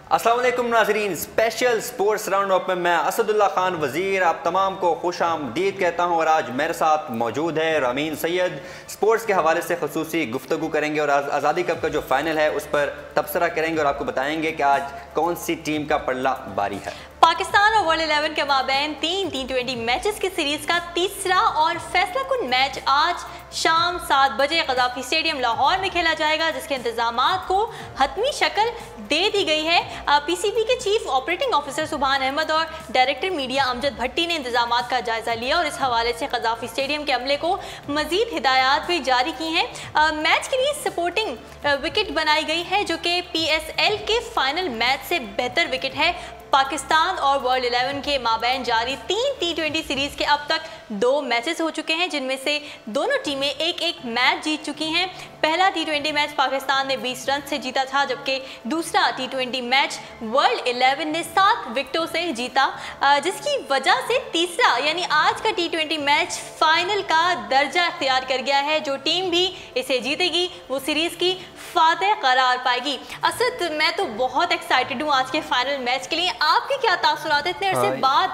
अस्सलाम वालेकुम नाज़रीन, स्पेशल स्पोर्ट्स राउंड अप में मैं असदुल्ला खान वज़ीर आप तमाम को खुश आमदीद कहता हूँ। और आज मेरे साथ मौजूद है रामीन सैयद। स्पोर्ट्स के हवाले से खसूसी गुफ्तगू करेंगे और आज़ादी कप का जो फाइनल है उस पर तबसरा करेंगे और आपको बताएंगे कि आज कौन सी टीम का पल्ला भारी है। पाकिस्तान और वर्ल्ड 11 के माबैन 3 T20 मैचेस की सीरीज का तीसरा और फैसलाकुन मैच आज शाम 7 बजे कज़ाफ़ी स्टेडियम लाहौर में खेला जाएगा, जिसके इंतजामात को हतमी शक्ल दे दी गई है। पीसीबी के चीफ ऑपरेटिंग ऑफिसर सुभान अहमद और डायरेक्टर मीडिया अमजद भट्टी ने इंतजामात का जायजा लिया और इस हवाले से कज़ाफ़ी स्टेडियम के अमले को मजीद हिदायत भी जारी की हैं। मैच के लिए सपोर्टिंग विकेट बनाई गई है जो कि PSL के फाइनल मैच से बेहतर विकेट है। पाकिस्तान और वर्ल्ड 11 के माबैन जारी 3 T20 सीरीज के अब तक 2 मैचेस हो चुके हैं, जिनमें से दोनों टीमें एक मैच जीत चुकी हैं। पहला T20 मैच पाकिस्तान ने 20 रन से जीता था, जबकि दूसरा T20 मैच वर्ल्ड 11 ने 7 विकेटों से जीता, जिसकी वजह से तीसरा यानी आज का T20 मैच फाइनल का दर्जा इख्तियार कर गया है। जो टीम भी इसे जीतेगी वो सीरीज की फातेह करार पाएगी। असद, मैं तो बहुत एक्साइटेड हूँ आज के फाइनल मैच के लिए। आपके क्या तासुरात? इतने अरसे बाद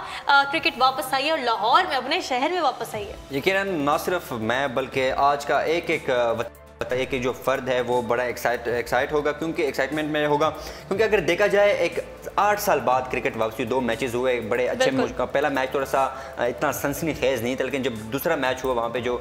क्रिकेट वापस आई है और लाहौर में अपने शहर में वापस आई है। यकीनन न सिर्फ मैं बल्कि आज का एक जो फ़र्द है वो बड़ा एक्साइट होगा, क्योंकि एक्साइटमेंट में होगा क्योंकि अगर देखा जाए एक 8 साल बाद क्रिकेट वापसी 2 मैचेस हुए बड़े अच्छे। पहला मैच थोड़ा सा इतना सनसनी खेज नहीं था, लेकिन जब दूसरा मैच हुआ वहाँ पे जो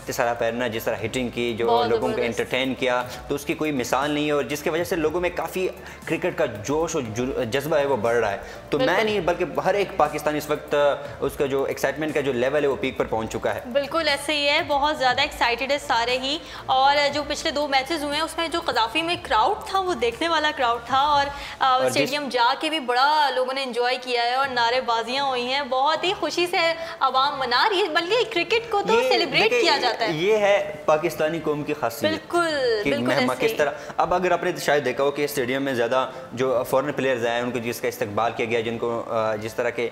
तिसारा पैरना जिस तरह हिटिंग की, जो लोगों को एंटरटेन किया, तो उसकी कोई मिसाल नहीं है और जिसकी वजह से लोगों में काफ़ी क्रिकेट का जोश और जज्बा है वो बढ़ रहा है। तो मैं नहीं बल्कि हर एक पाकिस्तानी इस वक्त उसका जो एक्साइटमेंट का जो लेवल है वो पीक पर पहुँच चुका है। बिल्कुल ऐसे ही है, बहुत ज़्यादा एक्साइटेड है सारे ही। और जो पिछले 2 मैचेस हुए हैं उसमें जो कज़ाफ़ी में क्राउड था वो देखने वाला क्राउड था और स्टेडियम जाके भी बड़ा लोगों ने एंजॉय किया है और नारेबाजियां हुई हैं। बहुत ही खुशी से आवाम मना रही है, बल्कि क्रिकेट को तो सेलिब्रेट किया जाता है। ये है पाकिस्तानी कौम की खासियत। बिल्कुल किस तरह अब अगर आपने शायद देखा हो कि स्टेडियम में ज़्यादा जो फॉरेन प्लेयर्स आए उनको जिसका इस्तकबाल किया गया, जिनको जिस तरह के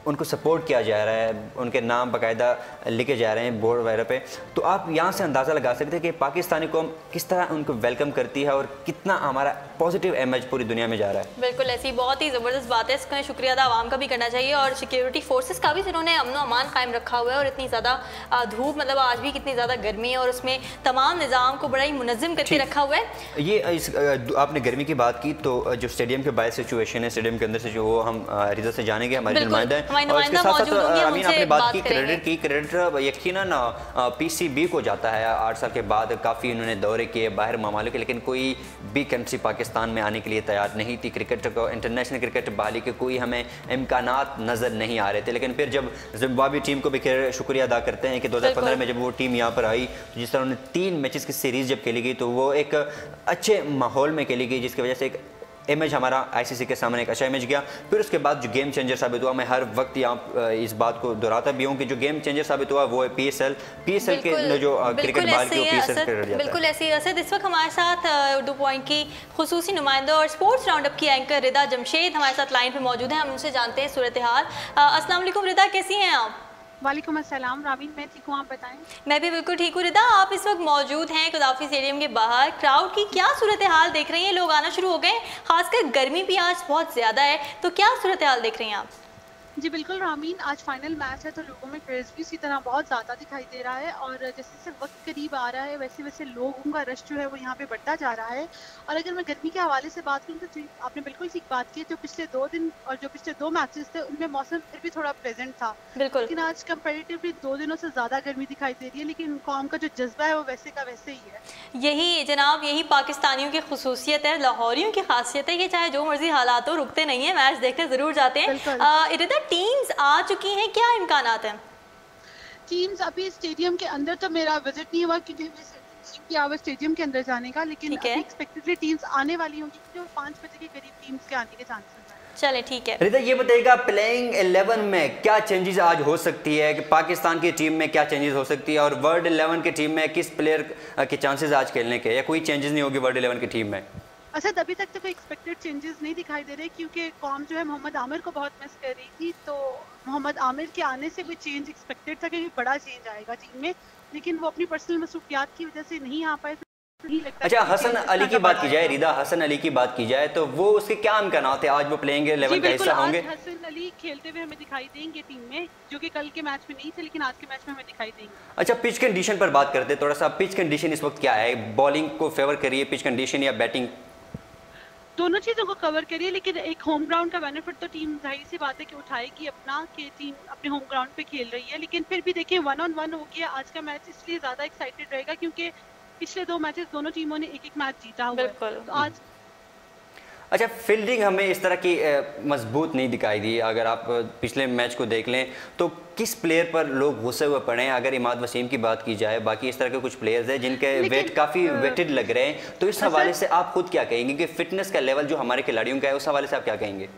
उनको सपोर्ट किया जा रहा है, उनके नाम बाकायदा लिखे जा रहे हैं बोर्ड वगैरह पे, तो आप यहाँ से अंदाज़ा लगा सकते हैं कि पाकिस्तानी कौम किस तरह उनको वेलकम करती है और कितना हमारा पॉजिटिव इमेज पूरी दुनिया में जा रहा है। बिल्कुल ऐसी बहुत ही ज़बरदस्त बात है, इसका शुक्रिया अदा आवाम का भी करना चाहिए और सिक्योरिटी फोर्सेस का भी, जिन्होंने अमन अमान कायम रखा हुआ है। और इतनी ज़्यादा धूप, मतलब आज भी कितनी ज़्यादा गर्मी है और उसमें तमाम निज़ाम को बड़ा ही मुनज़्ज़म करके रखा हुआ है। ये आपने गर्मी की बात की, तो जो स्टेडियम के बाहर सिचुएशन है, स्टेडियम के अंदर से जो वो हम रिजा से जानेंगे, हमारे नुमाइंदा है। और इसके साथ साथ अमीन आपने बात की क्रेडिट यकीनन PCB को जाता है। 8 साल के बाद काफ़ी उन्होंने दौरे किए बाहर ममालिक के, लेकिन कोई भी कंट्री पाकिस्तान में आने के लिए तैयार नहीं थी। क्रिकेट को इंटरनेशनल क्रिकेट बहाली के कोई हमें इम्कानात नज़र नहीं आ रहे थे, लेकिन फिर जब जिम्बाब्वे टीम को भी शुक्रिया अदा करते हैं कि 2015 में जब वो टीम यहाँ पर आई, तो जिस तरह उन्होंने 3 मैचेस की सीरीज़ जब खेली गई तो वो एक अच्छे माहौल में खेली गई, जिसकी वजह से एक इमेज हमारा ICC के सामने एक अच्छा इमेज गया। फिर उसके बाद जो गेम चेंजर साबित हुआ, मैं हर वक्त यहाँ इस बात को दोहराता भी हूँ कि जो गेम चेंजर साबित हुआ वो है PSL के जो क्रिकेट बाहर की PSL क्रिकेट जाता है। बिल्कुल ऐसे ही असद। इस वक्त हमारे साथ उर्दू पॉइंट की खुसूसी नुमाइंदा और स्पोर्ट्स राउंड अप की एंकर रिदा जमशेद हमारे साथ लाइन पर मौजूद है। हम उनसे जानते हैं सूरत हाल। अस्सलाम वालेकुम रिदा, कैसी हैं आप? वालेकुम अस्सलाम रामीन, मैं ठीक हूँ, आप बताएं। मैं भी बिल्कुल ठीक हूँ। रिदा, आप इस वक्त मौजूद हैं कज़ाफ़ी स्टेडियम के बाहर, क्राउड की क्या सूरत हाल देख रही हैं? लोग आना शुरू हो गए, खासकर गर्मी भी आज बहुत ज़्यादा है, तो क्या सूरत हाल देख रही हैं आप? जी बिल्कुल रामीन, आज फाइनल मैच है तो लोगों में क्रेज़ भी इसी तरह बहुत ज़्यादा दिखाई दे रहा है और जैसे जैसे वक्त करीब आ रहा है वैसे वैसे लोगों का रश जो है वो यहाँ पे बढ़ता जा रहा है। और अगर मैं गर्मी के हवाले से बात करूँ तो आपने बिल्कुल ठीक बात की, जो पिछले 2 दिन और जो पिछले 2 मैचेस थे उनमें मौसम फिर भी थोड़ा प्लेजेंट था, लेकिन आज कंपेरेटिवली 2 दिनों से ज़्यादा गर्मी दिखाई दे रही है, लेकिन कौम का जो जज्बा है वो वैसे का वैसे ही है। यही जनाब, यही पाकिस्तानियों की खसूसियत है, लाहौरियों की खासियत है कि चाहे जो मर्जी हालात हो रुकते नहीं है, मैच देखने ज़रूर जाते हैं। रिदा, टीम्स आ चुकी हैं, क्या इम्कानात हैं? टीम्स अभी स्टेडियम के अंदर तो मेरा विजिट नहीं हुआ क्योंकि स्टेडियम के अंदर जाने का, लेकिन एक्सपेक्टेडली टीम्स आने वाली होंगी क्योंकि 5 बजे के करीब टीम्स के आने के चांसेस हैं। चले ठीक है। रिदा, ये बताइएगा प्लेइंग 11 में क्या चेंजेस आज हो सकती है, कि पाकिस्तान की टीम में क्या चेंजेस हो सकती है और वर्ल्ड 11 की टीम में किस प्लेयर के चांसेस आज खेलने के, या कोई चेंजेस नहीं होगी वर्ल्ड 11 की टीम में? असद, अभी तक तो कोई एक्सपेक्टेड चेंजेस नहीं दिखाई दे रहे क्योंकि कौम जो है मोहम्मद आमिर को बहुत मिस कर रही थी, तो मोहम्मद आमिर के आने से कोई चेंज एक्सपेक्टेड था कि बड़ा चेंज आएगा टीम में, लेकिन वो अपनी पर्सनल मसरूफियात की वजह से नहीं आ पाए। अच्छा, हसन अली की बात की जाए, रिदा हसन अली की बात की जाए तो वो उसके क्या इम्कानात है, आज वो प्लेइंग 11 का हिस्सा होंगे? हसन अली खेलते हुए हमें दिखाई देंगे टीम में, जो कि कल के मैच में नहीं थे लेकिन आज के मैच में हमें दिखाई देंगे। अच्छा, पिच कंडीशन पर बात करते हैं थोड़ा सा। पिच कंडीशन इस वक्त क्या है, बॉलिंग को फेवर करिए पिच कंडीशन या बैटिंग? दोनों चीज़ों को कवर करिए, लेकिन एक होम ग्राउंड का बेनिफिट तो टीम जाहिर सी बात है कि उठाएगी अपना, कि टीम अपने होम ग्राउंड पे खेल रही है। लेकिन फिर भी देखिए 1-on-1 हो गया आज का मैच, इसलिए ज़्यादा एक्साइटेड रहेगा क्योंकि पिछले 2 मैचेस दोनों टीमों ने एक-एक मैच जीता हुआ है। तो आज अच्छा, फील्डिंग हमें इस तरह की मजबूत नहीं दिखाई दी। अगर आप पिछले मैच को देख लें तो किस प्लेयर पर लोग गुस्से हुए पड़े हैं? अगर इमाद वसीम की बात की जाए, बाकी इस तरह के कुछ प्लेयर्स हैं जिनके वेट काफ़ी वेटेड लग रहे हैं, तो इस हवाले से आप खुद क्या कहेंगे कि फिटनेस का लेवल जो हमारे खिलाड़ियों का है उस हवाले से आप क्या कहेंगे?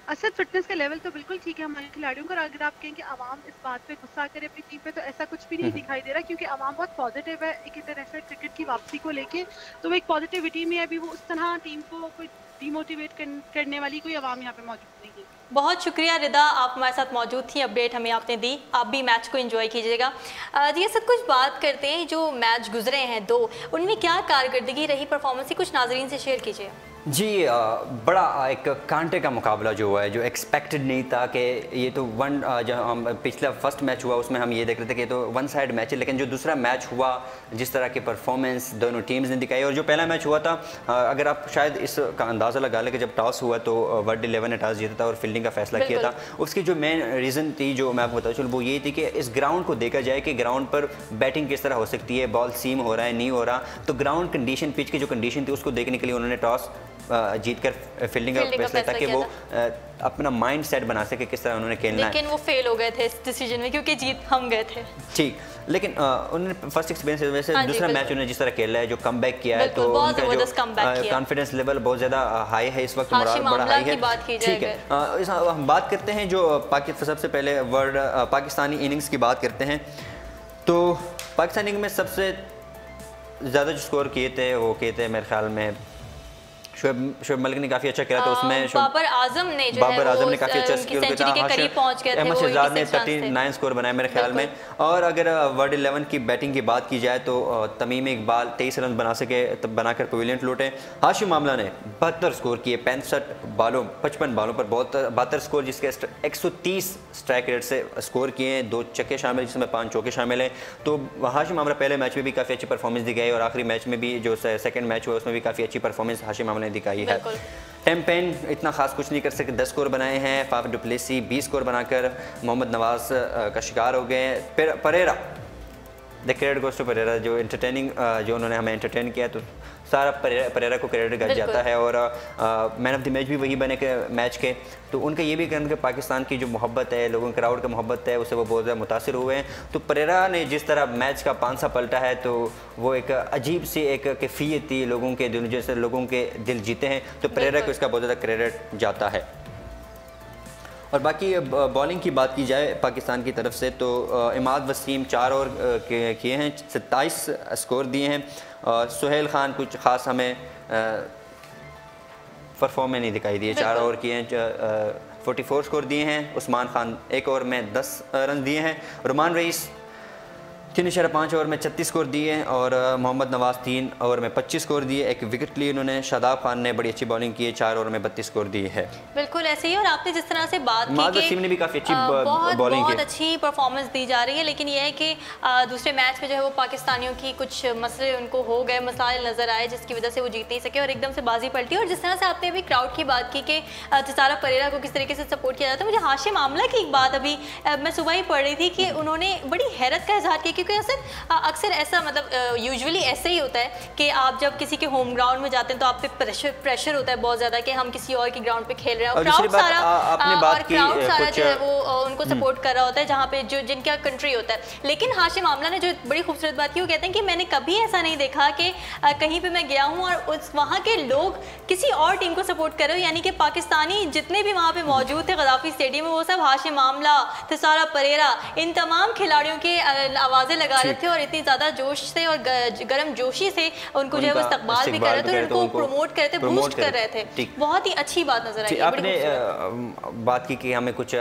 असद फिटनेस का लेवल तो बिल्कुल ठीक है हमारे खिलाड़ियों का। अगर आप कहें कि आवाम इस बात पे गुस्सा करे अपनी टीम पे, तो ऐसा कुछ भी नहीं दिखाई दे रहा, क्योंकि आवाम बहुत पॉजिटिव है एक इंटरनेशनल क्रिकेट की वापसी को लेके। तो वो एक पॉजिटिविटी में अभी वो उस तरह टीम को कोई डिमोटिवेट करने वाली कोई आवाम यहाँ पे मौजूद नहीं है। बहुत शुक्रिया रिदा, आप हमारे साथ मौजूद थी, अपडेट हमें आपने दी। आप भी मैच को एंजॉय कीजिएगा। जी सब कुछ बात करते हैं, जो मैच गुजरे हैं 2, उनमें क्या कारकर्दगी रही, परफॉर्मेंस कुछ नाजरीन से शेयर कीजिए। जी बड़ा एक कांटे का मुकाबला जो हुआ है, जो एक्सपेक्टेड नहीं था कि ये तो जो हम पिछला फर्स्ट मैच हुआ उसमें हम ये देख रहे थे कि ये तो वन साइड मैच है, लेकिन जो दूसरा मैच हुआ जिस तरह की परफॉर्मेंस दोनों टीम्स ने दिखाई, और जो पहला मैच हुआ था अगर आप शायद इसका अंदाज़ा लगा लें कि जब टॉस हुआ तो वर्ल्ड 11 ने टॉस जीता था और फील्डिंग का फैसला किया था। उसकी जो मेन रीज़न थी जो मैं आपको बताऊँ चलूँ वो ये थी कि इस ग्राउंड को देखा जाए कि ग्राउंड पर बैटिंग किस तरह हो सकती है, बॉल सीम हो रहा है नहीं हो रहा, तो ग्राउंड कंडीशन पिच की जो कंडीशन थी उसको देखने के लिए उन्होंने टॉस जीत कर फील्डिंग का फैसला था कि वो अपना माइंड सेट बना सके किस तरह उन्होंने खेलना है। लेकिन वो फेल हो गए थे इस डिसीजन में क्योंकि जीत हम गए थे। ठीक, लेकिन उन्होंने फर्स्ट एक्सपीरियंस की वजह से दूसरा मैच उन्होंने जिस तरह खेला है, जो कमबैक किया है, तो उनका जो कॉन्फिडेंस लेवल बहुत ज़्यादा हाई है इस वक्त, मोरल बड़ा हाई है। ठीक है, हम बात करते हैं जो सबसे पहले वर्ल्ड पाकिस्तानी इनिंग्स की बात करते हैं। तो पाकिस्तानी इनिंग में सबसे ज़्यादा जो स्कोर किए थे वो किए थे मेरे ख्याल में शुएब मलिक ने काफ़ी अच्छा किया था। उसमें बाबर आजम ने काफ़ी अच्छा स्कोर किया। अहमद शहजाद ने 39 स्कोर बनाए मेरे ख्याल में। और अगर वर्ल्ड 11 की बैटिंग की बात की जाए तो तमीम इकबाल 23 रन बनाकर पवेलियन लौटे। हाशिम आमला ने 72 स्कोर किए 55 बालों पर, बहुत 72 स्कोर, जिसके 130 स्ट्राइक रेट से स्कोर किए हैं, 2 छक्के शामिल जिसमें 5 चौके शामिल हैं। तो हाशिम आमला पहले मैच में भी काफ़ी अच्छी परफॉर्मेंस दिखाई और आखिरी मैच में भी जो सेकंड मैच हुआ उसमें भी काफ़ी अच्छी परफॉर्मेंस हाशिम आमला ने दिखाई है। टिम पेन इतना खास कुछ नहीं कर सके, 10 स्कोर बनाए हैं। फाफ डु प्लेसी 20 स्कोर बनाकर मोहम्मद नवाज का शिकार हो गए। Perera, the credit goes to Perera, जो एंटरटेनिंग जो उन्होंने हमें एंटरटेन किया, तो सारा परेरा को क्रेडिट गज जाता है। और मैन ऑफ द मैच भी वही बने के मैच के। तो उनका ये भी कहना कि पाकिस्तान की जो मोहब्बत है, लोगों की क्राउड की मोहब्बत है, उससे वो बहुत ज़्यादा मुतासिर हुए हैं। तो परेरा ने जिस तरह मैच का पांसा पलटा है, तो वो एक अजीब सी एक कैफियत थी, लोगों के दिल, जैसे लोगों के दिल जीते हैं, तो परेरा को इसका बहुत ज़्यादा क्रेडिट जाता है। और बाकी बॉलिंग की बात की जाए पाकिस्तान की तरफ से, तो इमाद वसीम 4 ओवर किए हैं, 27 स्कोर दिए हैं। सुहेल खान कुछ ख़ास हमें परफॉर्मेंस नहीं दिखाई दिए, 4 ओवर किए हैं, 44 स्कोर दिए हैं। उस्मान खान 1 ओवर में 10 रन दिए हैं। रुमान रईस 3.5 ओवर में 36 स्कोर दिए हैं। और मोहम्मद नवाज 3 ओवर में 25 स्कोर दिए, एक विकेट लिए उन्होंने। शादाब खान ने बड़ी अच्छी बॉलिंग की है, 4 ओवर में 32 स्कोर दिए है। बिल्कुल ऐसे ही। और आपने जिस तरह से बात की ने भी काफ़ी अच्छी बॉलिंग बहुत अच्छी परफॉर्मेंस दी जा रही है, लेकिन यह है कि दूसरे मैच में जो है वो पाकिस्तानियों की कुछ मसले उनको हो गए, मसाइल नजर आए, जिसकी वजह से वो जीत नहीं सके और एकदम से बाजी पलटी। और जिस तरह से आपने अभी क्राउड की बात की कि तिसारा परेरा को किस तरीके से सपोर्ट किया जाता है, मुझे हाशिम आमला की एक बात अभी मैं सुबह ही पढ़ रही थी कि उन्होंने बड़ी हैरत का इजहार किया, क्योंकि अक्सर ऐसा मतलब यूजुअली ऐसे ही होता है कि आप जब किसी के होम ग्राउंड में जाते हैं तो आप पे प्रेशर होता है बहुत ज़्यादा कि हम किसी और के ग्राउंड पे खेल रहे हैं, और क्राउड सारा जो है वो उनको सपोर्ट कर रहा होता है जहाँ पे जो जिनका कंट्री होता है। लेकिन हाशिम आमला ने जो बड़ी खूबसूरत बात की, वो कहते हैं कि मैंने कभी ऐसा नहीं देखा कि कहीं पर मैं गया हूँ और उस वहाँ के लोग किसी और टीम को सपोर्ट कर रहे हो, यानी कि पाकिस्तानी जितने भी वहाँ पे मौजूद थे गद्दाफी स्टेडियम में, वो सब हाशिम आमला, तिसारा परेरा, इन तमाम खिलाड़ियों के आवाज़ें लगा रहे थे और इतनी ज़्यादा जोश से और गर्म जोशी से उनको जो है वो इस्तकबाल भी कर रहे थे, उनको प्रमोट कर रहे थे, बूस्ट कर रहे थे। बहुत ही अच्छी बात नजर आई। आपने बात की कि हमें कुछ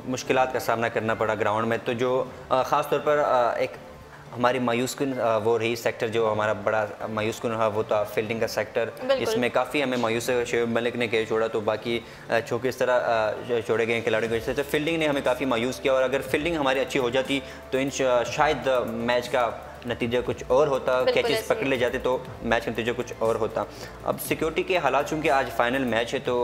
मुश्किलात का सामना करना पड़ा ग्राउंड में, तो जो ख़ास तौर पर एक हमारी मायूस कुन वो रही सेक्टर जो हमारा बड़ा मायूस कुन रहा वो था फील्डिंग का सेक्टर। इसमें काफ़ी हमें मायूस शोएब मलिक ने कैच छोड़ा तो बाकी चौके इस तरह छोड़े गए खिलाड़ियों की वजह से, तो फील्डिंग ने हमें काफ़ी मायूस किया। और अगर फील्डिंग हमारी अच्छी हो जाती तो इन शायद मैच का नतीजा कुछ और होता, कैचेस पकड़ ले जाते तो मैच का नतीजा कुछ और होता। अब सिक्योरिटी के हालात चूँकि आज फाइनल मैच है तो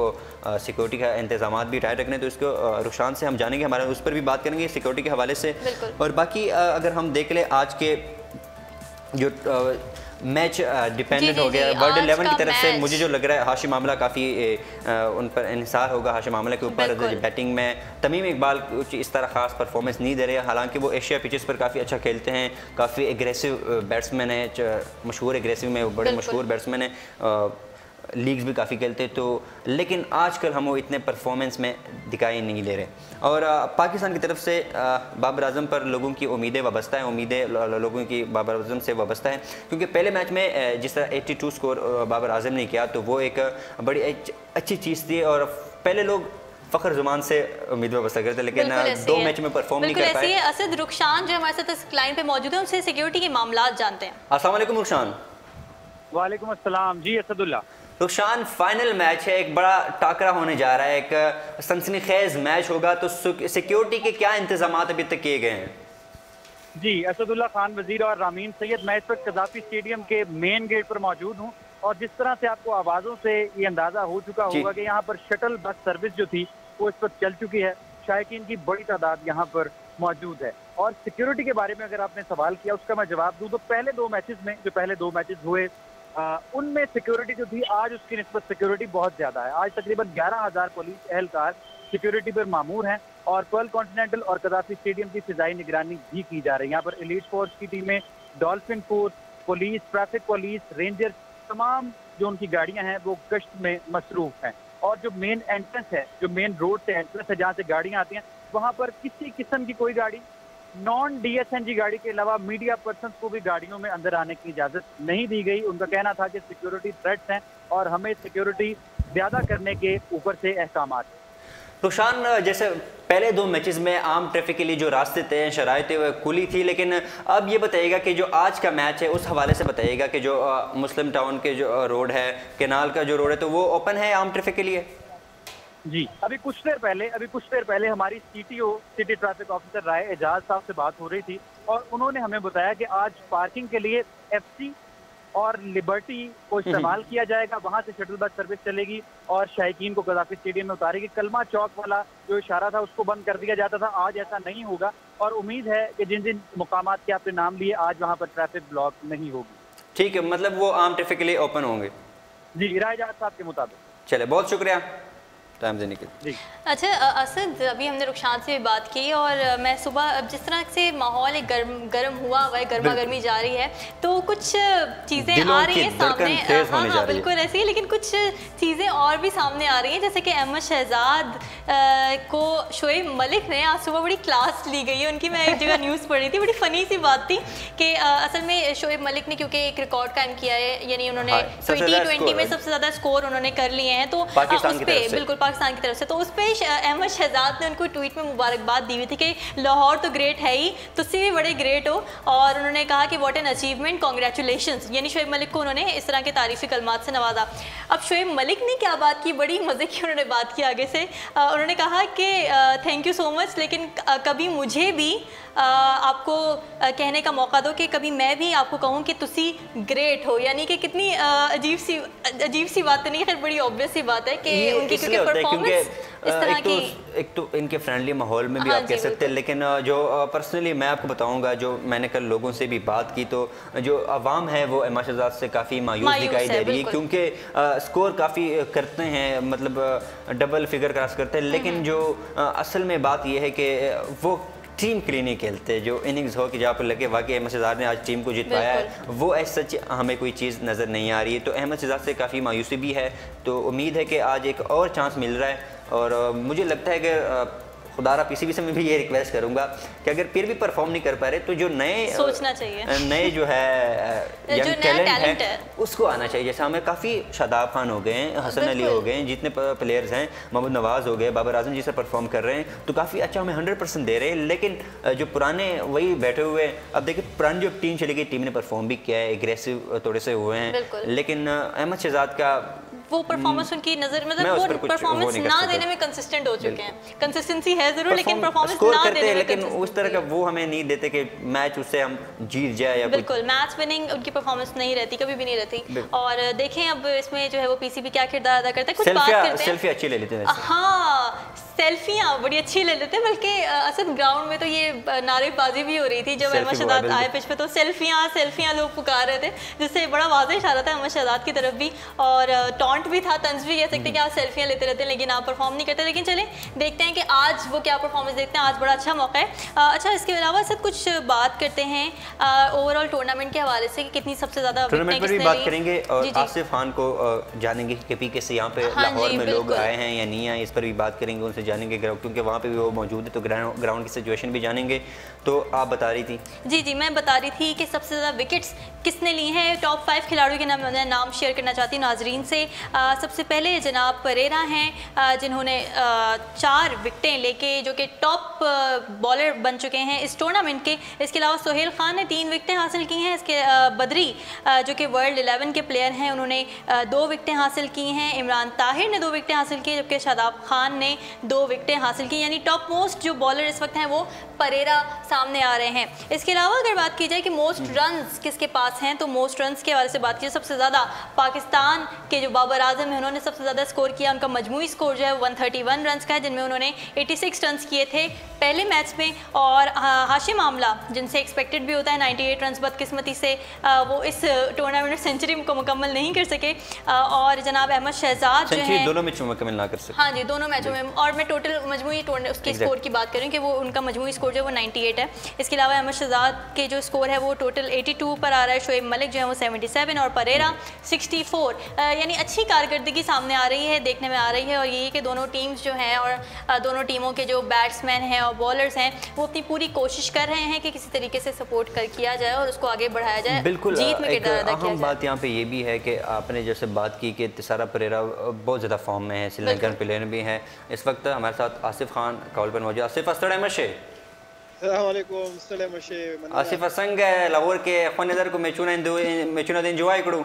सिक्योरिटी का इंतजाम भी टाइट रखने, तो इसको रुखसान से हम जानेंगे, हमारे उस पर भी बात करेंगे सिक्योरिटी के हवाले से। और बाकी अगर हम देख लें आज के जो मैच डिपेंडेंट हो गया वर्ल्ड 11 की तरफ से, मुझे जो लग रहा है हाशिम आमला काफ़ी उन पर इंसार होगा हाशिम आमला के ऊपर। बैटिंग में तमीम इकबाल कुछ इस तरह खास परफॉर्मेंस नहीं दे रहे हैं, हालांकि वो एशिया पिचेस पर काफ़ी अच्छा खेलते हैं, काफ़ी एग्रेसिव बैट्समैन है, मशहूर एग्रेसिव में बड़े मशहूर बैट्समैन हैं, लीग्स भी काफ़ी खेलते तो, लेकिन आजकल हम वो इतने परफॉर्मेंस में दिखाई नहीं दे रहे। और पाकिस्तान की तरफ से बाबर आजम पर लोगों की उम्मीदें वाबस्ता हैं, उम्मीदें लोगों की बाबर आजम से वाबस्ता है, क्योंकि पहले मैच में जिस तरह 82 स्कोर बाबर आजम ने किया तो वो एक बड़ी अच्छी चीज़ थी और पहले लोग फ़ख्र ज़ुमान से उम्मीद वाबस्ता करते, लेकिन 2 मैच में परफॉर्म नहीं कर पाए। असद रुखसान जो हमारे साथ इस लाइन पे मौजूद है उनसे सिक्योरिटी के मामला जानते हैं। अस्सलाम वालेकुम रुखसान। वालेकुम अस्सलाम जी असदुल्ला। रुखसान, फाइनल मैच है, एक बड़ा टाकरा होने जा रहा है, एक सनसनीखेज मैच होगा, तो सिक्योरिटी के क्या इंतजाम अभी तक किए गए हैं? जी असदुल्ला खान वजीर और रामीन सैयद, मैं इस वक्त कज़ाफ़ी स्टेडियम के मेन गेट पर मौजूद हूँ और जिस तरह से आपको आवाज़ों से ये अंदाज़ा हो चुका होगा कि यहाँ पर शटल बस सर्विस जो थी वो इस वक्त चल चुकी है, शायकीन की बड़ी तादाद यहाँ पर मौजूद है। और सिक्योरिटी के बारे में अगर आपने सवाल किया उसका मैं जवाब दूँ तो पहले 2 मैचेस हुए उनमें सिक्योरिटी जो थी आज उसकी निस्बत सिक्योरिटी बहुत ज़्यादा है। आज तकरीबन 11,000 पुलिस एहलकार सिक्योरिटी पर मामूर हैं और पर्ल कॉन्टिनेंटल और कज़ाफ़ी स्टेडियम की फ़िज़ाई निगरानी भी की जा रही है। यहाँ पर एलीट फोर्स की टीमें, dolphin force, police, traffic police, ranger, तमाम जो उनकी गाड़ियाँ हैं वो गश्त में मसरूफ़ हैं। और जो मेन एंट्रेंस है, जो मेन रोड से एंट्रेंस है जहाँ से गाड़ियाँ आती हैं, वहाँ पर किसी किस्म की कोई गाड़ी, नॉन DSNG गाड़ी के अलावा मीडिया पर्सन्स को भी गाड़ियों में अंदर आने की इजाज़त नहीं दी गई। उनका कहना था कि सिक्योरिटी थ्रेट्स हैं और हमें सिक्योरिटी ज़्यादा करने के ऊपर से अहकामात। रुखसान, जैसे पहले 2 मैचेस में आम ट्रैफिक के लिए जो रास्ते थे, शराइतें वह खुली थी, लेकिन अब ये बताइएगा कि जो आज का मैच है उस हवाले से बताइएगा कि जो मुस्लिम टाउन के जो रोड है, कैनाल का जो रोड है, तो वो ओपन है आम ट्रैफिक के लिए? जी, अभी कुछ देर पहले हमारी CTO सिटी ट्रैफिक ऑफिसर राय एजाज साहब से बात हो रही थी और उन्होंने हमें बताया कि आज पार्किंग के लिए FC और लिबर्टी को इस्तेमाल किया जाएगा, वहां से शटल बस सर्विस चलेगी और शायकीन को कज़ाफ़ी स्टेडियम में उतारेगी। कलमा चौक वाला जो इशारा था उसको बंद कर दिया जाता था, आज ऐसा नहीं होगा और उम्मीद है कि जिन जिन मुकामात के आपने नाम लिए आज वहाँ पर ट्रैफिक ब्लॉक नहीं होगी। ठीक है, मतलब वो आम ट्रैफिक के लिए ओपन होंगे? जी, राय एजाज साहब के मुताबिक। चले, बहुत शुक्रिया टाइम देने के लिए। अच्छा असद, अभी हमने रुखसान से भी बात की और मैं सुबह अब जिस तरह से माहौल गर्म हुआ हुआ है, गर्मा गर्मी जा रही है, तो कुछ चीज़ें आ रही हैं सामने। हाँ, बिल्कुल ऐसी ही, लेकिन कुछ चीज़ें और भी सामने आ रही हैं, जैसे कि अहमद शहजाद को शोएब मलिक ने आज सुबह बड़ी क्लास ली गई है उनकी। मैं एक जगह न्यूज़ पढ़ रही थी, बड़ी फ़नी सी बात थी कि असल में शोएब मलिक ने क्योंकि एक रिकॉर्ड कायम किया है, यानी उन्होंने 2020 में सबसे ज़्यादा स्कोर उन्होंने कर लिए हैं, तो उस पर बिल्कुल पाकिस्तान की तरफ से, तो उस पर अहमद शहजाद ने उनको ट्वीट में मुबारकबाद दी हुई थी कि लाहौर तो ग्रेट है ही, तुझसे भी बड़े ग्रेट हो, और उन्होंने कहा कि व्हाट एन अचीवमेंट, कॉन्ग्रेचुलेशंस, यानी शोएब मलिक को उन्होंने इस तरह के तारीफ़ी कलमात से नवाजा। अब शोएब मलिक ने क्या बात की, बड़ी मज़े की उन्होंने बात की आगे से। उन्होंने कहा कि थैंक यू सो मच, लेकिन कभी मुझे भी आपको कहने का मौका दो कि कभी मैं भी आपको कहूँ कि तुसी ग्रेट हो, यानी कि कितनी अजीब सी बात नहीं है, बड़ी ऑब्वियस सी बात है कि उनकी क्योंकि परफॉर्मेंस इस तरह की। एक तो इनके फ्रेंडली माहौल में भी आप कह सकते हैं, लेकिन जो पर्सनली मैं आपको बताऊंगा, जो मैंने कल लोगों से भी बात की, तो जो अवाम है वो अहमद शहजाद से काफ़ी मायूस दिखाई दे रही है, क्योंकि स्कोर काफ़ी करते हैं, मतलब डबल फिगर क्रॉस करते हैं, लेकिन जो असल में बात यह है कि वो टीम के लिए नहीं खेलते। जो इनिंग्स हो कि जहाँ पर लगे वाकई अहमद शहजाद ने आज टीम को जितवाया है, वो ऐसा सच हमें कोई चीज़ नज़र नहीं आ रही है, तो अहमद शहजाद से काफ़ी मायूसी भी है। तो उम्मीद है कि आज एक और चांस मिल रहा है और मुझे लगता है कि खुदारा पीसीबी से मैं भी ये रिक्वेस्ट करूँगा कि अगर फिर भी परफॉर्म नहीं कर पा रहे तो जो नए सोचना चाहिए, नए जो है यंग टैलेंट है उसको आना चाहिए। जैसे हमें काफ़ी शादाब खान हो गए हैं, हसन अली हो गए हैं, जितने प्लेयर्स हैं, मोहम्मद नवाज़ हो गए, बाबर आजम जी से परफॉर्म कर रहे हैं तो काफ़ी अच्छा हमें 100% दे रहे हैं। लेकिन जो पुराने वही बैठे हुए, अब देखिए पुरानी जो टीम चली गई, टीम ने परफॉर्म भी किया है, एग्रेसिव थोड़े से हुए हैं, लेकिन अहमद शहजाद का वो परफॉर्मेंस उनकी नजर मतलब वो परफॉर्मेंस ना देने में कंसिस्टेंट हो चुके हैं। कंसिस्टेंसी है जरूर लेकिन परफॉर्मेंस ना देने में, लेकिन उस तरह का वो हमें नहीं देते कि मैच उससे हम जीत जाए या बिल्कुल मैच विनिंग उनकी परफॉर्मेंस नहीं रहती, कभी भी नहीं रहती। और देखें अब इसमें जो है वो पीसीबी क्या किरदार अदा करता है, कुछ बात करते हैं। सेल्फी अच्छी ले लेते हैं, हाँ सेल्फियाँ बड़ी अच्छी ले लेते हैं, बल्कि असद ग्राउंड में तो ये नारेबाजी भी हो रही थी जब अहमद शहजाद आए पिच पे, तो सेल्फियाँ लोग पुकार रहे थे, जिससे बड़ा वाज़ेह इशारा था अहमद शहजाद की तरफ भी, और टॉन्ट भी था, तंज भी कह सकते हैं कि आप सेल्फियाँ लेते रहते हैं लेकिन आप परफॉर्म नहीं करते। लेकिन चलें देखते हैं कि आज वो क्या परफॉर्मेंस देखते हैं, आज बड़ा अच्छा मौका है। अच्छा इसके अलावा सब कुछ बात करते हैं ओवरऑल टूर्नामेंट के हवाले से कि कितनी सबसे ज़्यादा टूर्नामेंट पर भी बात करेंगे और आसिफ खान को जानेंगे कि पीके से यहाँ पे लाहौर में लोग आए हैं या नहीं आए, इस पर भी बात करेंगे, उनसे जानेंगे क्योंकि वहाँ पे भी वो मौजूद है तो ग्राउंड की सिचुएशन भी जानेंगे। तो आप बता रही थी? जी मैं बता रही थी कि सबसे ज़्यादा विकेट्स किसने ली हैं। टॉप 5 खिलाड़ियों के नाम शेयर करना चाहती हूँ नाजरीन से। सबसे पहले जनाब परेरा हैं जिन्होंने 4 विकेटें लेके जो कि टॉप बॉलर बन चुके हैं इस टूर्नामेंट के। इसके अलावा सोहेल खान ने 3 विकेटें हासिल की हैं। इसके बदरी जो कि वर्ल्ड 11 के प्लेयर हैं उन्होंने 2 विकेटें हासिल की हैं। इमरान ताहिर ने 2 विकेटें हासिल की जबकि शादाब खान ने 2 विकेटें हासिल की, यानी टॉप मोस्ट जो बॉलर इस वक्त हैं वो परेरा सामने आ रहे हैं। इसके अलावा अगर बात की जाए कि मोस्ट रन्स किसके पास हैं तो मोस्ट रन्स के हवाले से बात की जाए सबसे ज़्यादा पाकिस्तान के जो बाबर आजम हैं उन्होंने सबसे ज़्यादा स्कोर किया। उनका मजमूई स्कोर जो है 131 रन्स का है जिनमें उन्होंने 86 रन्स किए थे पहले मैच में। और हाशिम आमला जिनसे एक्सपेक्टेड भी होता है 98 रन्स, बदकिस्मती से वो इस टूर्नामेंट में सेंचुरी को मुकम्मल नहीं कर सके। और जनाब अहमद शहजाद जो है दोनों मैचों में मुकम्मल ना कर सके। हाँ जी दोनों मैचों में, और मैं टोटल मजमूई उसके स्कोर की बात करूँ कि वो उनका मजमूई स्कोर जो है वो 98 है। इसके अलावा अहमद शहजाद के जो स्कोर है वो टोटल 82 पर आ रहा है। शोएब मलिक जो है वो 77 और परेरा 64, यानी अच्छी कारकर्दगी सामने आ रही है, देखने में आ रही है। और यही कि दोनों टीम्स जो हैं और दोनों टीमों के जो बैट्समैन हैं और बॉलर्स हैं वो अपनी पूरी कोशिश कर रहे हैं कि किसी तरीके से सपोर्ट किया जाए और उसको आगे बढ़ाया जाए। बिल्कुल जीत में किरदार अदा किया जाए। बात यहाँ पे ये भी है कि आपने जैसे बात की कि तिसारा परेरा बहुत ज़्यादा फॉर्म में है, श्रीलंकन प्लेयर भी हैं। इस वक्त हमारे साथ आसिफ खान कॉल पर मौजूद। आसिफ आसिफ असंग लाहौर के खनदर को मैचूना दिन जुआ इकड़ू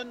1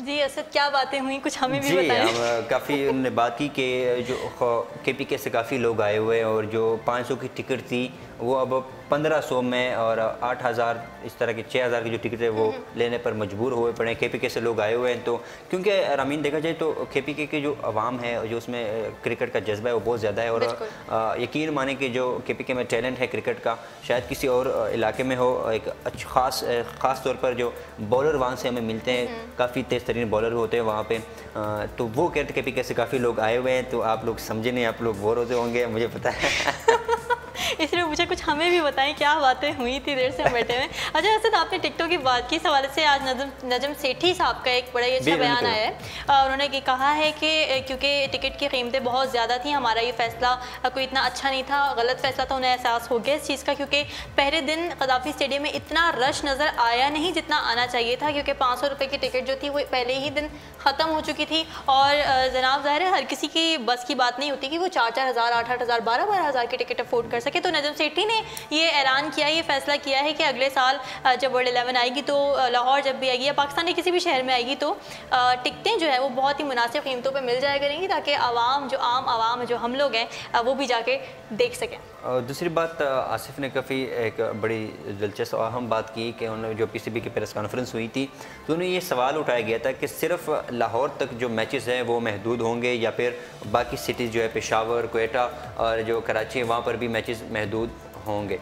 जी असद, क्या बातें हुई कुछ हमें भी बताएं। हम काफ़ी उन्होंने बात की कि जो KPK से काफ़ी लोग आए हुए हैं और जो 500 की टिकट थी वो अब 1500 में और 8000 इस तरह की 6000 की जो टिकट है वो लेने पर मजबूर हुए पड़े। KPK से लोग आए हुए हैं तो क्योंकि रामीन देखा जाए तो KPK के जो अवाम है जो उसमें क्रिकेट का जज्बा है वो बहुत ज़्यादा है और यकीन माने कि जो KPK में टैलेंट है क्रिकेट का शायद किसी और इलाके में हो। एक ख़ास तौर पर जो बॉलर वहाँ से हमें मिलते हैं, काफ़ी तेज़ तरीन बॉलर होते हैं वहाँ पे, तो वो कहते KPK से काफ़ी लोग आए हुए हैं। तो आप लोग समझे नहीं, आप लोग बोर होते होंगे, मुझे पता है। इसलिए मुझे कुछ हमें भी बताएं क्या बातें हुई थी, देर से हम बैठे हुए। अच्छा असद, आपने टिकटों की बात की, इस हवाले से आज नजम सेठी साहब का एक बड़ा ही अच्छा बयान आया है। उन्होंने ये कहा है कि क्योंकि टिकट की कीमतें बहुत ज़्यादा थी, हमारा ये फैसला कोई इतना अच्छा नहीं था, गलत फैसला था। उन्हें एहसास हो गया इस चीज़ का, क्योंकि पहले दिन कदाफ़ी स्टेडियम में इतना रश नज़र आया नहीं जितना आना चाहिए था, क्योंकि 500 रुपये की टिकट जो थी वो पहले ही दिन ख़त्म हो चुकी थी। और जनाब ज़ाहिर है हर किसी की बस की बात नहीं होती कि वो 4-4 हज़ार, 8-8 हज़ार, 12-12 हज़ार की टिकट अफोर्ड कर सके। तो नजम सेठी ने ये ऐलान किया, ये फैसला किया है कि अगले साल जब वर्ल्ड 11 आएगी तो लाहौर जब भी आएगी या पाकिस्तान के किसी भी शहर में आएगी तो टिकटें जो है वो बहुत ही मुनासिब कीमतों पे मिल जाया करेंगी, ताकि आवाम जो आम आवाम जो हम लोग हैं वो भी जाके देख सकें। और दूसरी बात, आसिफ ने काफ़ी एक बड़ी दिलचस्प और अहम बात की कि उन्होंने जो PCB की प्रेस कॉन्फ्रेंस हुई थी तो उन्हें ये सवाल उठाया गया था कि सिर्फ लाहौर तक जो मैचेस हैं वो महदूद होंगे या फिर बाकी सिटीज़ जो है पेशावर, क्वेटा और जो कराची वहाँ पर भी मैचेस महदूद होंगे।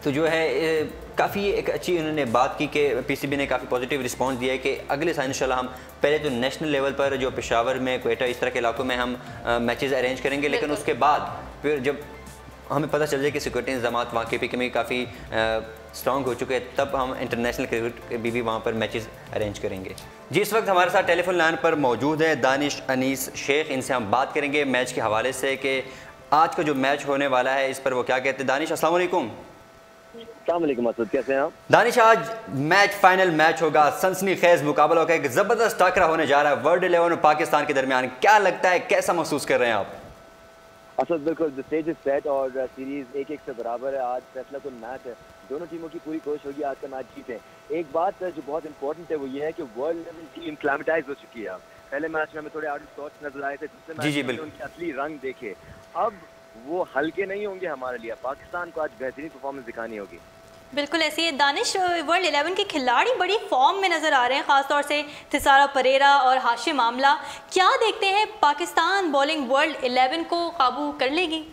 तो जो है काफ़ी एक अच्छी उन्होंने बात की कि PCB ने काफ़ी पॉजिटिव रिस्पांस दिया है कि अगले साल इंशाल्लाह हम पहले तो नेशनल लेवल पर जो पेशावर में, क्वेटा, इस तरह के इलाकों में हम मैचेस अरेंज करेंगे, लेकिन उसके बाद फिर जब हमें पता चल जाए कि सिक्योरिटी इंतजाम वहाँ KPK में काफ़ी स्ट्रॉन्ग हो चुके हैं तब हम इंटरनेशनल क्रिकेट भी वहाँ पर मैचेस अरेंज करेंगे। जी इस वक्त हमारे साथ टेलीफोन लाइन पर मौजूद है दानिश अनीस शेख, इनसे हम बात करेंगे मैच के हवाले से कि आज का जो मैच होने वाला है इस पर वो क्या कहते हैं। दानिश अस्सलाम वालेकुम। मसूद, कैसे हैं आप? दानिश, आज मैच फाइनल मैच होगा, सनसनीखेज मुकाबला होगा, एक ज़बरदस्त टाकरा होने जा रहा है वर्ल्ड 11 और पाकिस्तान के दरमियान। क्या लगता है, कैसा महसूस कर रहे हैं आप? असद बिल्कुल, द स्टेज इज सेट और सीरीज 1-1 से बराबर है। आज फैसला कुल मैच है, दोनों टीमों की पूरी कोशिश होगी आज का मैच जीतें। एक बात जो बहुत इंपॉर्टेंट है वो ये है कि वर्ल्ड लेवल टीम क्लाइमेटाइज हो चुकी है। पहले मैच में हमें थोड़े आउट ऑफ सॉर्ट्स नजर आए थे, दूसरे मैच में उनके असली रंग देखे। अब वो हल्के नहीं होंगे हमारे लिए, पाकिस्तान को आज बेहतरीन परफॉर्मेंस दिखानी होगी। बिल्कुल ऐसी है दानिश, वर्ल्ड 11 के खिलाड़ी बड़ी फॉर्म में नज़र आ रहे हैं, ख़ासतौर से थिसारा परेरा और हाशिम आमला। क्या देखते हैं, पाकिस्तान बॉलिंग वर्ल्ड 11 को काबू कर लेगी?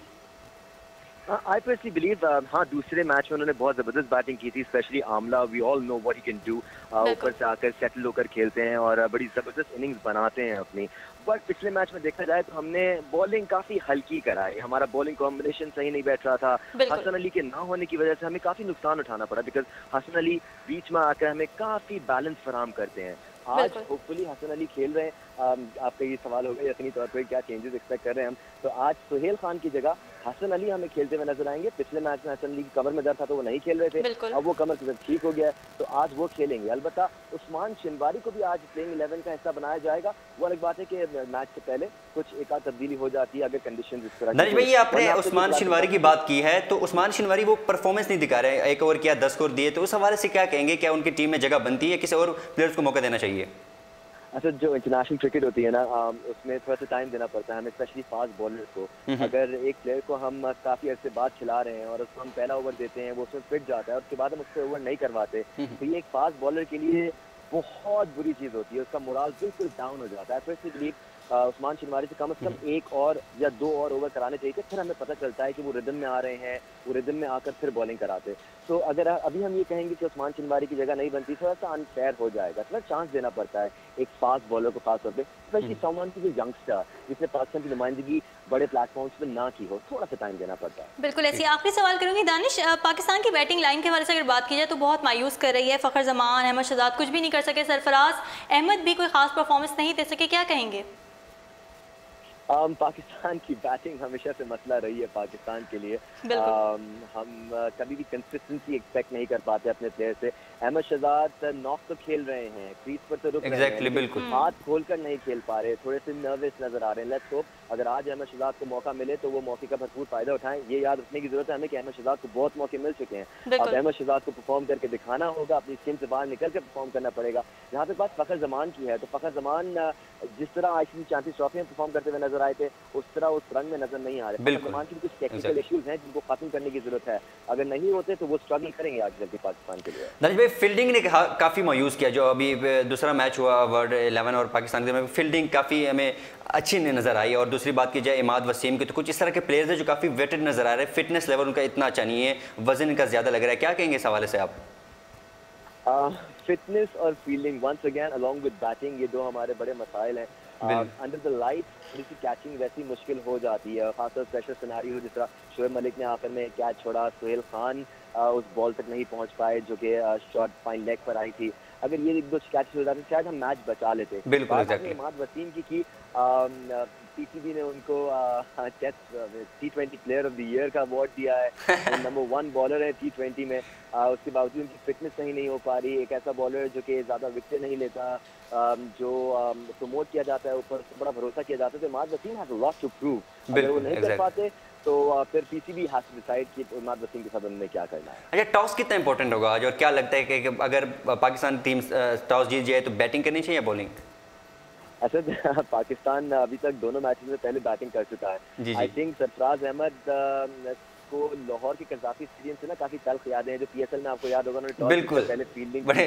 आई पर्सनली बिलीव हाँ, दूसरे मैच में उन्होंने बहुत ज़बरदस्त बैटिंग की थी, specially Amla. We all know what he can do, ऊपर से आकर सेटल होकर खेलते हैं और बड़ी ज़बरदस्त इनिंग्स बनाते हैं अपनी। बट पिछले मैच में देखा जाए तो हमने बॉलिंग काफ़ी हल्की कराई, हमारा बॉलिंग कॉम्बिनेशन सही नहीं बैठ रहा था। हसन अली के ना होने की वजह से हमें काफ़ी नुकसान उठाना पड़ा, बिकॉज हसन अली बीच में आकर हमें काफ़ी बैलेंस फराहम करते हैं। आज होपफुली हसन अली खेल रहे हैं। आपका ये सवाल होगा यकीनी तौर पर क्या चेंजेस एक्सपेक्ट कर रहे हैं हम, तो आज सुहेल खान की जगह हसन अली हमें खेलते हुए नजर आएंगे। पिछले मैच में हसन अली की कमर में दर्द था तो वो नहीं खेल रहे थे, अब वो कमर की ठीक हो गया है तो आज वो खेलेंगे। अलबत्ता उस्मान शिनवारी को भी आज प्लेइंग 11 का हिस्सा बनाया जाएगा। वो अलग बात है कि मैच से पहले कुछ एक आध तब्दीली हो जाती है अगर कंडीशन इस तरह। नरीश भाई, आपने उस्मान शिनवारी की बात की है तो उस्मान शिनवारी वो परफॉर्मेंस नहीं दिखा रहे, 1 ओवर किया 10 स्कोर दिए, तो उस हवाले से क्या कहेंगे, क्या उनकी टीम में जगह बनती है, किसी और प्लेयर्स को मौका देना चाहिए? अच्छा, जो इंटरनेशनल क्रिकेट होती है ना, उसमें थोड़ा सा टाइम देना पड़ता है हमें, स्पेशली फास्ट बॉलर को। अगर एक प्लेयर को हम काफ़ी अर्से बाद खिला रहे हैं और उसको हम पहला ओवर देते हैं, वो उसमें फिट जाता है और उसके बाद हम उससे ओवर नहीं करवाते, तो ये एक फास्ट बॉलर के लिए बहुत बुरी चीज़ होती है, उसका मोराल बिल्कुल डाउन हो जाता है। तो इसलिए उस्मान शिनवारी से कम 1 और या 2 और ओवर कराने चाहिए, फिर हमें पता चलता है कि वो रिदम में आ रहे हैं, वो रिदम में आकर फिर बॉलिंग कराते। तो अगर अभी हम ये कहेंगे कि उस्मान शिनवारी की जगह नहीं बनती, थोड़ा सा अनफेयर हो जाएगा। थोड़ा चांस देना पड़ता है एक फास्ट बॉलर को, खासतौर पर स्पेशली समवन की जो यंगस्टर जिसने पाकिस्तान की नुमाइंदगी बड़े प्लेटफॉर्म्स पर ना की हो, थोड़ा सा टाइम देना पड़ता है। बिल्कुल ऐसी आखिरी सवाल करूंगी दानिश, पाकिस्तान की बैटिंग लाइन के हवाले से अगर बात की जाए तो बहुत मायूस कर रही है। फ़खर जमान, अहमद शहजाद कुछ भी नहीं कर सके, सरफराज अहमद भी कोई खास परफॉर्मेंस नहीं दे सके, क्या कहेंगे? पाकिस्तान की बैटिंग हमेशा से मसला रही है पाकिस्तान के लिए। हम कभी भी कंसिस्टेंसी एक्सपेक्ट नहीं कर पाते अपने प्लेयर से। अहमद शहजाद नॉक तो खेल रहे हैं, क्रीज पर तो रुक रहे हैं, बिल्कुल हाथ खोलकर नहीं खेल पा रहे, थोड़े से नर्वस नजर आ रहे हैं। लेट्स होप अगर आज अहमद शहजाद को मौका मिले तो वो मौके का भरपूर फायदा उठाएं। ये याद रखने की जरूरत है हमें कि अहमद शहजाद को बहुत मौके मिल चुके हैं। अब अहमद शहजाद को परफॉर्म करके दिखाना होगा, अपनी स्किन से बाहर निकल कर परफॉर्म करना पड़ेगा। यहाँ पे बात फखर जमान की है तो फखर जमान जिस तरह आईसीसी चैंपियंस ट्रॉफी में परफॉर्म करते हुए नजर आए थे उस तरह उस रंग में नजर नहीं आ रहे। फखर जमान की कुछ टेक्निकल इश्यूज हैं जिनको खत्म करने की जरूरत है। अगर नहीं होते तो वो स्ट्रगल करेंगे आगे चल के पाकिस्तान के लिए। दानिश भाई फील्डिंग ने काफ़ी मायूस किया, जो अभी दूसरा मैच हुआ वर्ल्ड 11 और पाकिस्तान के में फील्डिंग काफ़ी हमें अच्छी नज़र आई। और दूसरी बात की जाए इमाद वसीम की, तो कुछ इस तरह के प्लेयर्स हैं जो काफ़ी वेटेड नज़र आ रहे हैं, फिटनेस लेवल उनका इतना अच्छा नहीं है, वजन इनका ज़्यादा लग रहा है। क्या कहेंगे इस हवाले से आप? फिटनेस और fielding once again along with batting, ये दो हमारे बड़े मसाइल हैं। अंडर द लाइट थोड़ी सी कैचिंग वैसी मुश्किल हो जाती है, खासतौर प्रेशर सिनेरियो जिस तरह शोएब मलिक ने आखिर में कैच छोड़ा, सुहेल खान उस बॉल तक नहीं पहुंच पाए जो कि शॉट फाइन लेग पर आई थी। अगर ये एक दो कैच हो जाते शायद हम मैच बचा लेते। बिल्कुल इमाद वसीम की पीसीबी ने उनको test T20 player of the year का अवार्ड दिया है। नंबर 1 बॉलर है T20 में, उसके बावजूद उनकी फिटनेस सही नहीं हो पा रही। एक ऐसा बॉलर जो कि ज़्यादा विकेट नहीं लेता, जो प्रमोट किया जाता है, ऊपर बड़ा भरोसा किया जाता है। तो Imad Wasim has a lot to prove. अगर वो नहीं कर पाते तो फिर पीसीबी हैज टू डिसाइड कि इमाद वसीम के साथ उन्होंने क्या करना है। अच्छा, टॉस कितना इंपॉर्टेंट होगा आज, और क्या लगता है कि अगर पाकिस्तान टीम टॉस जीत जाए तो बैटिंग करनी चाहिए या बॉलिंग? ऐसे पाकिस्तान अभी तक दोनों मैचेस में पहले बैटिंग कर चुका है। आई थिंक सरफराज अहमद को लाहौर के कज़ाफ़ी स्टेडियम से ना काफी तल्ख यादें हैं, जो पीएसएल में आपको याद होगा उन्होंने बिल्कुल पहले फील्डिंग बड़े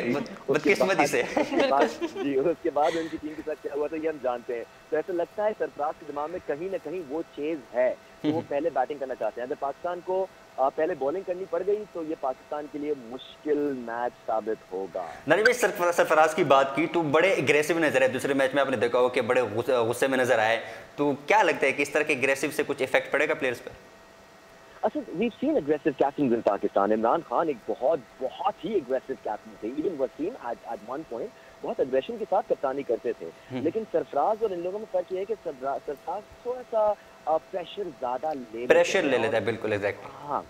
बदकिस्मती से जी, उसके बाद उनकी टीम के साथ क्या हुआ था ये हम जानते हैं। तो ऐसा लगता है सरफराज के दिमाग में कहीं ना कहीं वो चेज है कि वो पहले बैटिंग करना चाहते हैं। अगर पाकिस्तान को पहले बॉलिंग करनी पड़ गई तो ये पाकिस्तान के लिए मुश्किल मैच साबित होगा। नरीम भाई सरफराज की बात की तो बड़े एग्रेसिव नजर आए, दूसरे मैच में आपने देखा हो कि बड़े गुस्से में नजर आए, तो क्या लगता है कि इस तरह के एग्रेसिव से कुछ इफेक्ट पड़ेगा प्लेयर्स पे? अच्छा, we've seen aggressive captains in Pakistan. Imran Khan एक बहुत ही aggressive captain थे। Even Wasim at one point बहुत aggression के साथ कप्तानी करते थे। लेकिन सरफराज और इन लोगों में फर्क ये है कि सरफराज थोड़ा सा प्रेशर ज्यादा ले लेता है। बिल्कुल एग्जैक्टली। हाँ,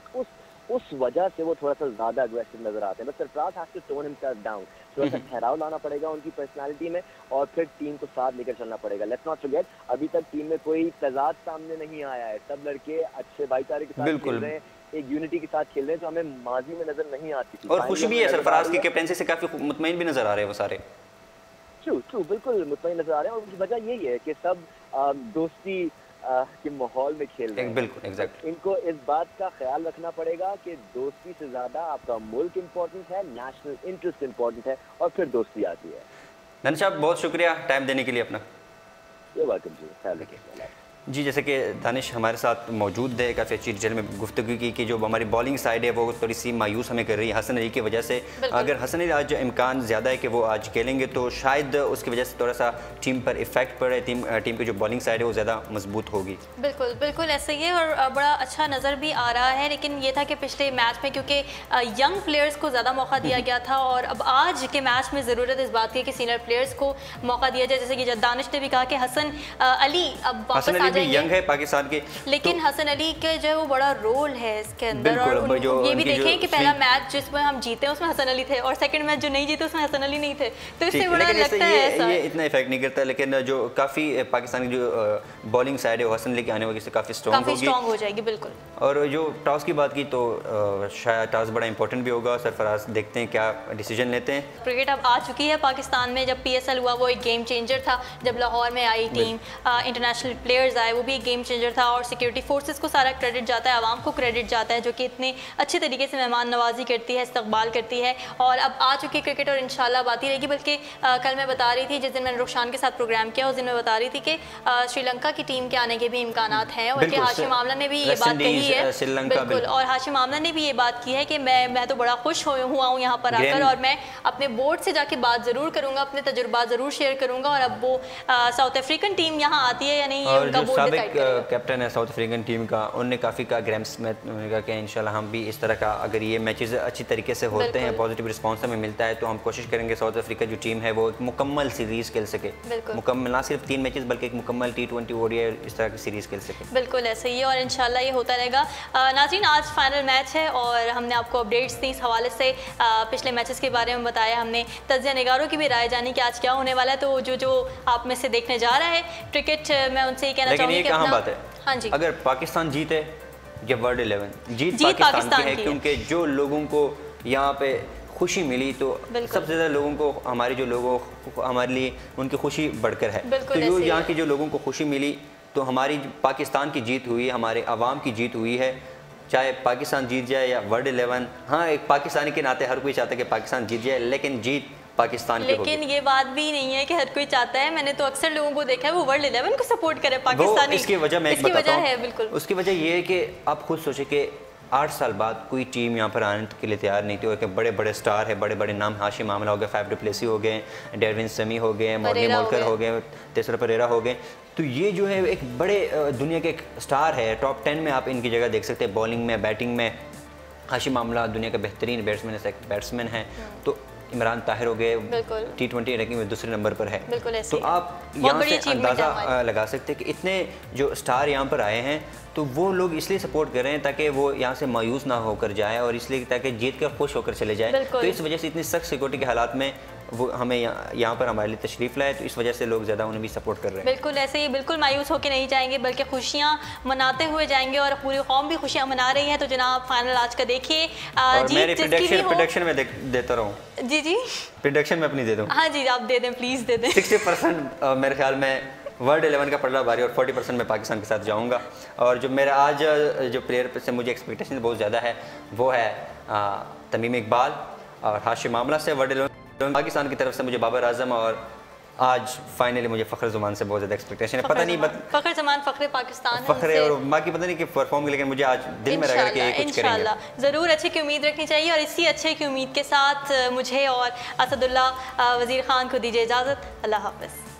उस वजह से वो थोड़ा सा ज्यादा अग्रेसिव नजर आते हैं। But Sarfaraz has to tone himself down, थोड़ा सा ठहराव लाना पड़ेगा उनकी पर्सनालिटी में और फिर टीम को साथ लेकर चलना पड़ेगा। लेट्स नॉट फॉरगेट अभी तक टीम में कोई तजाद सामने नहीं आया है, सब लड़के अच्छे भाईचारे के साथ खेल रहे हैं, एक यूनिटी के साथ खेल रहे हैं जो हमें माजी में नजर नहीं आती थी। और खुशी भी है, सरफराज की कैप्टनसी से काफी मुतमईन भी नजर आ रहे हैं वो सारे। ट्रू, बिल्कुल मुतमईन नजर आ रहे हैं। और उसकी वजह यही है कि सब दोस्ती के माहौल में खेल रहे हैं। बिल्कुल एग्जैक्टली। इनको इस बात का ख्याल रखना पड़ेगा कि दोस्ती से ज्यादा आपका मुल्क इम्पोर्टेंट है, नेशनल इंटरेस्ट इम्पोर्टेंट है और फिर दोस्ती आती है। दानिश साहब बहुत शुक्रिया टाइम देने के लिए अपना। वेलकम जी, ख्याल रखिए जी। जैसे कि दानिश हमारे साथ मौजूद है, काफ़ी अच्छी डिटेल में गुफ्तगू की कि जो हमारी बॉलिंग साइड है वो थोड़ी सी मायूस हमें कर रही है हसन अली की वजह से। अगर हसन अली आज इम्कान ज़्यादा है कि वो आज खेलेंगे तो शायद उसकी वजह से थोड़ा सा टीम पर इफेक्ट पड़े, टीम की जो बॉलिंग साइड है वो ज़्यादा मजबूत होगी। बिल्कुल ऐसा ही है और बड़ा अच्छा नज़र भी आ रहा है। लेकिन ये था कि पिछले मैच में क्योंकि यंग प्लेयर्स को ज़्यादा मौका दिया गया था और अब आज के मैच में ज़रूरत इस बात की कि सीनियर प्लेयर्स को मौका दिया जाए। जैसे कि दानिश ने भी कहा कि हसन अली अब वापस आ जाएंगे, यंग है पाकिस्तान के, लेकिन हसन अली के जो है वो बड़ा रोल है इसके अंदर। और ये भी देखें कि पहला मैच जिसमें हम जीते उसमें हसन अली थे और सेकंड मैच जो नहीं जीते उसमें हसन अली नहीं थे, तो इससे बड़ा लगता है ऐसा। ये इतना इफेक्ट नहीं करता, लेकिन जो काफ़ी पाकिस्तान की जो बॉलिंग साइड है वो हसन अली के आने वाली से काफ़ी स्ट्रॉन्ग हो जाएगी। बिल्कुल। और जो टॉस की बात की तो शायद टॉस बड़ा इंपॉर्टेंट भी होगा। सरफराज देखते हैं क्या डिसीजन लेते हैं। क्रिकेट अब आ चुकी है पाकिस्तान में। जब PSL हुआ वो एक गेम चेंजर था, जब लाहौर में आई टीम, इंटरनेशनल प्लेयर्स आए, वो भी एक गेम चेंजर था और सिक्योरिटी फोर्सेस को सारा क्रेडिट जाता है, आवाम को क्रेडिट जाता है जो कि इतने अच्छे तरीके से मेहमान नवाजी करती है, इस्तकबाल करती है। और अब आ चुकी क्रिकेट और इंशाल्लाह अब आती रहेगी। बल्कि कल मैं बता रही थी, जिस दिन मैंने रुखसान के साथ प्रोग्राम किया उस दिन मैं बता रही थी कि श्रीलंका की टीम के आने के भी इम्कानात हैं। और कि हाशिम आमला ने भी ये बात कही है, बिल्कुल, और हाशिम आमला ने भी ये बात की है कि मैं तो बड़ा खुश हुआ हूँ यहाँ पर आकर और मैं अपने बोर्ड से जाके बात ज़रूर करूँगा, अपने तजुर्बा ज़रूर शेयर करूँगा। और अब वो साउथ अफ्रीकन टीम यहाँ आती है या नहीं, उनका वो डिसाइड करेगा। कैप्टन है साउथ अफ्रीकन टीम का, उन्होंने काफ़ी कहा ग्राम स्मिथ ने कहा कि इंशाल्लाह हम भी इस तरह का अगर ये मैचेस अच्छी तरीके से होते हैं, पॉजिटिव रिस्पांस हमें मिलता है तो हम कोशिश करेंगे साउथ अफ्रीका जो टीम है वो एक मुकम्मल सीरीज़ खेल सके, मुकम्मल ना सिर्फ 3 मैचेस बल्कि एक मुकम्मल T20 ODI इस तरह की सीरीज़ खेल सके। बिल्कुल ऐसे ही है और इंशाल्लाह ये होता रहेगा। नाज़रीन, आज फाइनल मैच है और हमने आपको अपडेट्स दी इस हवाले से, पिछले मैचेस के बारे में बताया, हमने तज्ज़िया निगारों की भी राय जानी कि आज क्या होने वाला है। तो जो आप में से देखने जा रहा है क्रिकेट, मैं उनसे ही कहना चाहूँगी कि कहाँ बात है, हाँ जी, अगर पाकिस्तान जीते या वर्ल्ड 11 जीत पाकिस्तान की है, क्योंकि जो लोगों को यहाँ पे खुशी मिली तो सबसे ज़्यादा लोगों को हमारे लिए उनकी खुशी बढ़कर है। तो जो यहाँ की जो लोगों को खुशी मिली तो हमारी पाकिस्तान की जीत हुई, हमारे अवाम की जीत हुई है, चाहे पाकिस्तान जीत जाए या वर्ल्ड 11। हाँ, एक पाकिस्तानी के नाते हर कोई चाहता है कि पाकिस्तान जीत जाए, लेकिन जीत पाकिस्तान की होगी। लेकिन ये बात भी नहीं है कि हर कोई चाहता है, मैंने तो अक्सर लोगों को देखा है वो वर्ल्ड 11 को सपोर्ट करे पाकिस्तानी। इसकी वजह मैं एक बताता हूं, बिल्कुल उसकी वजह ये है कि आप खुद सोचे कि 8 साल बाद कोई टीम यहाँ पर आने के लिए तैयार नहीं थी। बड़े बड़े स्टार है, बड़े बड़े नाम, हाशिम आमला हो गए, फैफ डु प्लेसी हो गए, डेविन समी हो गए, मॉर्नी मोल्कर हो गए, तेसरा परेरा हो गए। तो ये जो है एक बड़े दुनिया के एक स्टार है, टॉप 10 में आप इनकी जगह देख सकते हैं। बॉलिंग में, बैटिंग में हाशिम आमला दुनिया का बेहतरीन बैट्समैन है। तो इमरान ताहिर हो गए, T20 रैंकिंग में दूसरे नंबर पर है। तो आप यहाँ से अंदाज़ा लगा सकते हैं कि इतने जो स्टार यहाँ पर आए हैं तो वो लोग इसलिए सपोर्ट कर रहे हैं ताकि वो यहाँ से मायूस ना होकर जाए और इसलिए ताकि जीत कर खुश होकर चले जाए। तो इस वजह से इतनी सख्त सिक्योरिटी के हालात में वो हमें यहाँ पर हमारे लिए तशरीफ़ लाए, तो इस वजह से लोग ज़्यादा उन्हें भी सपोर्ट कर रहे हैं। बिल्कुल ऐसे ही, बिल्कुल मायूस होकर नहीं जाएंगे बल्कि खुशियाँ मनाते हुए जाएंगे और पूरी कौम भी खुशियाँ मना रही है। तो जनाब फाइनल आज का देखिए, मेरे प्रेडिक्शन में देता रहूँ। जी जी, प्रेडिक्शन में अपनी दे दूँ। हाँ जी, आप दे दें, प्लीज़ दे दें। 60% मेरे ख्याल में वर्ल्ड 11 का पलड़ा भारी और 40% मैं पाकिस्तान के साथ जाऊंगा। और जो मेरा आज जो प्लेयर से मुझे एक्सपेक्टेशन बहुत ज़्यादा है वो है तमीम इकबाल और हाशिम आमला से वर्ल्ड 11। पाकिस्तान की तरफ से मुझे बाबर आजम और आज फाइनली मुझे फ़खर ज़मान से बहुत ज़्यादा एक्सपेक्टेशन है। पता नहीं फ़खर ज़मान फ़खर पाकिस्तान फ़खर और बाकी पता नहीं कि परफॉर्म, लेकिन मुझे आज दिल में रहा कि कुछ करेंगे। ज़रूर अच्छे की उम्मीद रखनी चाहिए और इसी अच्छे की उम्मीद के साथ मुझे और असदुल्ला वज़ीर ख़ान को दीजिए इजाज़त। अल्लाह हाफ़िज़।